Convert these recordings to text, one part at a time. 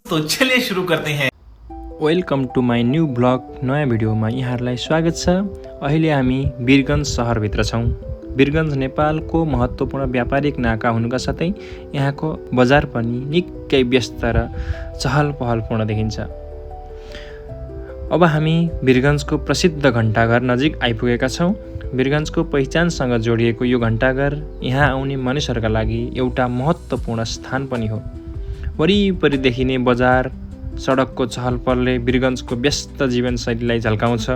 तो चलिए शुरू करते हैं। Welcome to my new blog. नयाँ भिडियोमा यहाँहरूलाई स्वागत छ। अहिले हामी वीरगञ्ज सहरभित्र छौँ। वीरगञ्ज नेपालको महत्त्वपूर्ण व्यापारिक नाका हुनुका साथै यहाँको बजार पनि निकै व्यस्त र चहल पहलपूर्ण देखिन्छ। अब हामी वीरगञ्जको प्रसिद्ध घण्टाघर नजिक आइपुगेका छौँ। वीरगञ्जको पहिचानसँग जोडिएको यो घण्टाघर यहाँ आउने मानिसहरूका लागि एउटा महत्त्वपूर्ण स्थान पनि हो। वरिपरि देखिने बजार सडकको चहल पहलले वीरगञ्जको व्यस्त जीवनशैलीलाई झल्काउँछ।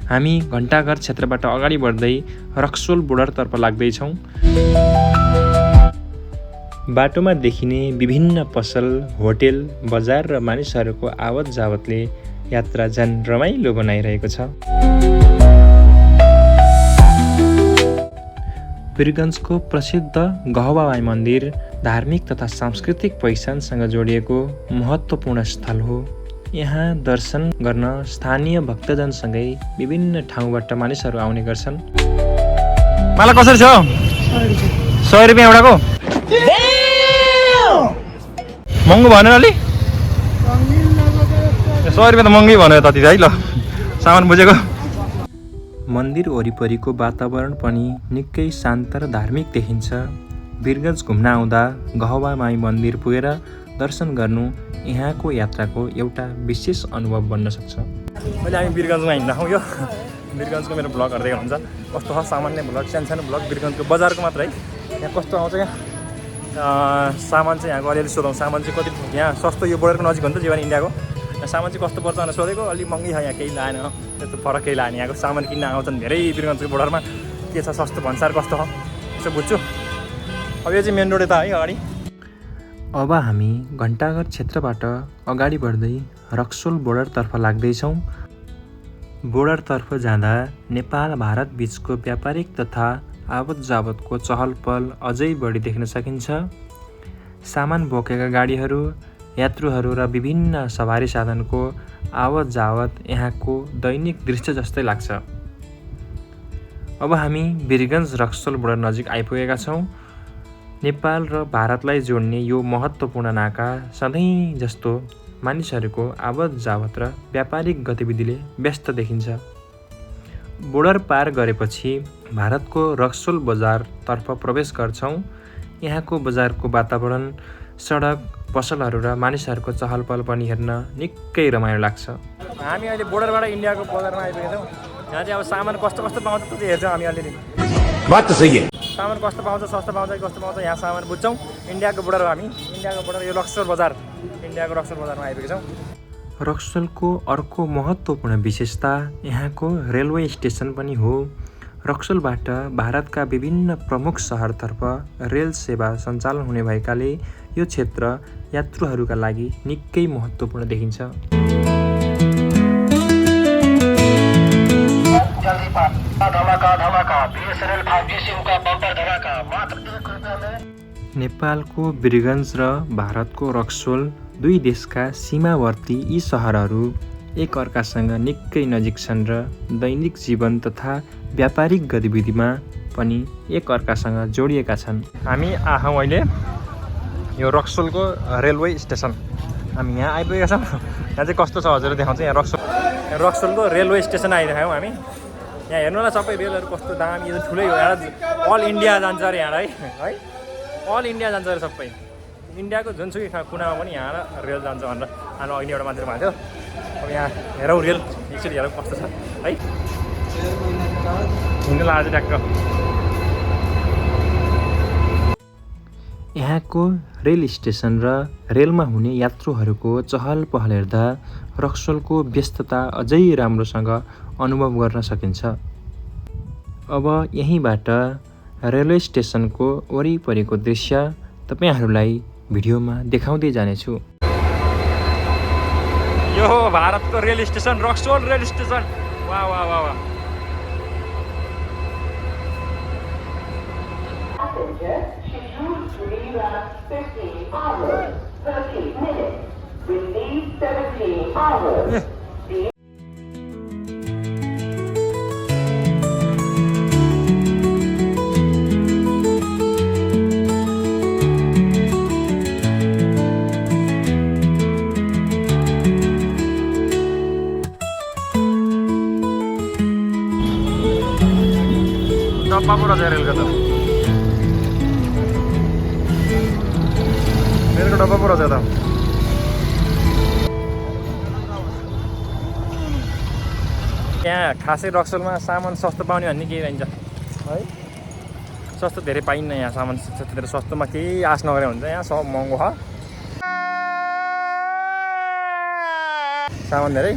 हामी घण्टाघर क्षेत्रबाट अगाडि बढ्दै रक्सोल बोर्डरतर्फ लाग्दैछौँ। बाटोमा देखिने विभिन्न पसल, होटेल, बजार र मानिसहरूको आवत जावतले यात्रा झन् रमाइलो बनाइरहेको छ। वीरगञ्जको प्रसिद्ध गहबाबाई मन्दिर धार्मिक तथा सांस्कृतिक पहिचानसँग जोडिएको महत्त्वपूर्ण स्थल हो। यहाँ दर्शन गर्न स्थानीय भक्तजनसँगै विभिन्न ठाउँबाट मानिसहरू आउने गर्छन्। माला कसरी छ? 100 रुपियाँ एउटाको। महँगो भनेर अलि 100 रुपियाँ त महँगै भन्यो त है। ल सामान बुझेको। मन्दिर वरिपरिको वातावरण पनि निकै शान्त र धार्मिक देखिन्छ। वीरगञ्ज घुम्न आउँदा गहबाबाई मन्दिर पुगेर दर्शन गर्नु यहाँको यात्राको एउटा विशेष अनुभव बन्न सक्छ। अहिले हामी वीरगञ्जमा हिँड्न आउँ। यो वीरगञ्जको मेरो ब्लग हेर्दै हुन्छ। कस्तो छ सामान्य ब्लग, सानो ब्लग वीरगञ्जको बजारको मात्र है। यहाँ कस्तो आउँछ यहाँ सामान चाहिँ यहाँको अलिअलि सोधौँ। सामान चाहिँ कति यहाँ सस्तो, यो बोर्डरको नजिक हो नि त जीवन इन्डियाको। सामान चाहिँ कस्तो पर्छ भनेर सोधेको। अलिक महँगै छ यहाँ, केही लाएन, त्यस्तो फरक केही लाएन। यहाँको सामान किन्न आउँछन् धेरै वीरगञ्जको बोर्डरमा। के छ सस्तो भन्सार कस्तो हो यसो बुझ्छु। अब यो चाहिँ मेन रोड यता है अगाडि। अब हामी घण्टाघर क्षेत्रबाट अगाडि बढ्दै रक्सोल बोर्डरतर्फ लाग्दैछौँ। बोर्डरतर्फ जाँदा नेपाल भारत बीचको व्यापारिक तथा आवत जावतको चहल पहल अझै बढी देख्न सकिन्छ। सामान बोकेका गाडीहरू, यात्रुहरू र विभिन्न सवारी साधनको आवत जावत यहाँको दैनिक दृश्य जस्तै लाग्छ। अब हामी वीरगञ्ज रक्सोल बोर्डर नजिक आइपुगेका छौँ। नेपाल र भारतलाई जोड्ने यो महत्त्वपूर्ण नाका सधैँ जस्तो मानिसहरूको आवत जावत र व्यापारिक गतिविधिले व्यस्त देखिन्छ। बोर्डर पार गरेपछि भारतको रक्सोल बजारतर्फ प्रवेश गर्छौँ। यहाँको बजारको वातावरण, सडक, पसलहरू र मानिसहरूको चहल पहल पनि हेर्न निकै रमाइलो लाग्छ। हामी अहिले बोर्डरबाट इन्डियाको बजारमा आइपुगेका छौँ। यहाँ चाहिँ अब सामान कस्तो कस्तो पाउँछ त्यो चाहिँ हेर्छौँ हामी अलिअलि। बात त सही है। सामान कस्तो पाउँछ, सस्तो पाउँछ कि कस्तो पाउँछ यहाँ सामान बुझ्छौँ। इन्डियाको बोर्डर हामी, इन्डियाको बोर्डर यो रक्सोल बजार, इन्डियाको रक्सोल बजारमा आइपुगेका छौँ। रक्सोलको अर्को महत्त्वपूर्ण विशेषता यहाँको रेलवे स्टेसन पनि हो। रक्सोलबाट भारतका विभिन्न प्रमुख सहरतर्फ रेल सेवा सञ्चालन हुने भएकाले यो क्षेत्र यात्रुहरूका लागि निकै महत्त्वपूर्ण देखिन्छ। नेपालको वीरगञ्ज र भारतको रक्सोल दुई देशका सीमावर्ती यी सहरहरू एक अर्कासँग निकै नजिक छन् र दैनिक जीवन तथा व्यापारिक गतिविधिमा पनि एक अर्कासँग जोडिएका छन्। हामी आयौँ अहिले यो रक्सोलको रेलवे स्टेसन। हामी यहाँ आइपुगेका छौँ। यहाँ चाहिँ कस्तो छ हजुर देखाउँछ। यहाँ रक्सोलको रेलवे स्टेसन आइरहेको हामी। यहाँ हेर्नु होला सबै रेलहरू कस्तो दामी, यो ठुलै हो। यहाँ अल इन्डिया जान्छ अरे यहाँ है। अल इन्डिया जान्छ अरे सबै। इन्डियाको जुनसुकै कुनामा पनि यहाँ रेल जान्छ भनेर हाम्रो अघि एउटा मान्छेले भन्थ्यो। अब यहाँ हेरौँ रेल एकचोटि हेरौँ कस्तो छ है। हिँड्नु लाग्छ ट्याक्क। यहाँको रेल स्टेसन र रेलमा हुने यात्रुहरूको चहल पहल हेर्दा रक्सोलको व्यस्तता अझै राम्रोसँग अनुभव गर्न सकिन्छ। अब यहीँबाट रेलवे स्टेसनको वरिपरिको दृश्य तपाईँहरूलाई भिडियोमा देखाउँदै जानेछु। यो हो भारतको rail station, Raxaul rail station. वाह वाह वाह वाह। डब्बा पो रहेछ रेलको त रेलको डब्बा पो रहेछ त यहाँ खासै रक्सोलमा सामान सस्तो पाउने भन्ने केही रहन्छ है सस्तो धेरै पाइन्न यहाँ सामान धेरै सस्तोमा केही आश नगरे हुन्छ यहाँ सब महँगो छ सामान धेरै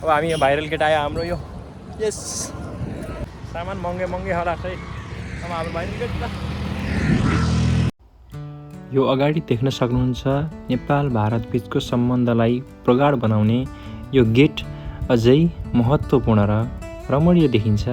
अब हामी यो भाइरल केटा आयो हाम्रो यो यस सामान महँगै महँगै होला खै अब हाम्रो भाइरल केटा यो अगाडि देख्न सक्नुहुन्छ नेपाल भारत बीचको सम्बन्धलाई प्रगाढ बनाउने यो गेट अझै महत्त्वपूर्ण र रमणीय देखिन्छ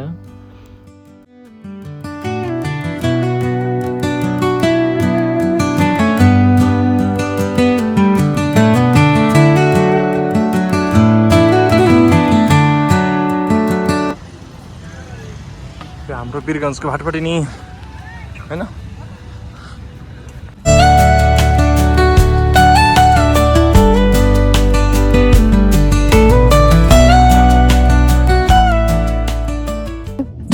हाम्रो वीरगञ्जको भाटपट्टि नि हैन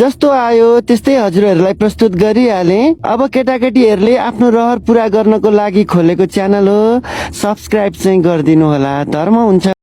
जस्तो आयो त्यस्तै हजुरहरूलाई प्रस्तुत गरिहाले। अब केटाकेटीहरूले आफ्नो रहर पुरा गर्नको लागि खोलेको च्यानल हो, सब्स्क्राइब चाहिँ गरिदिनु होला। धर्म हुन्छ।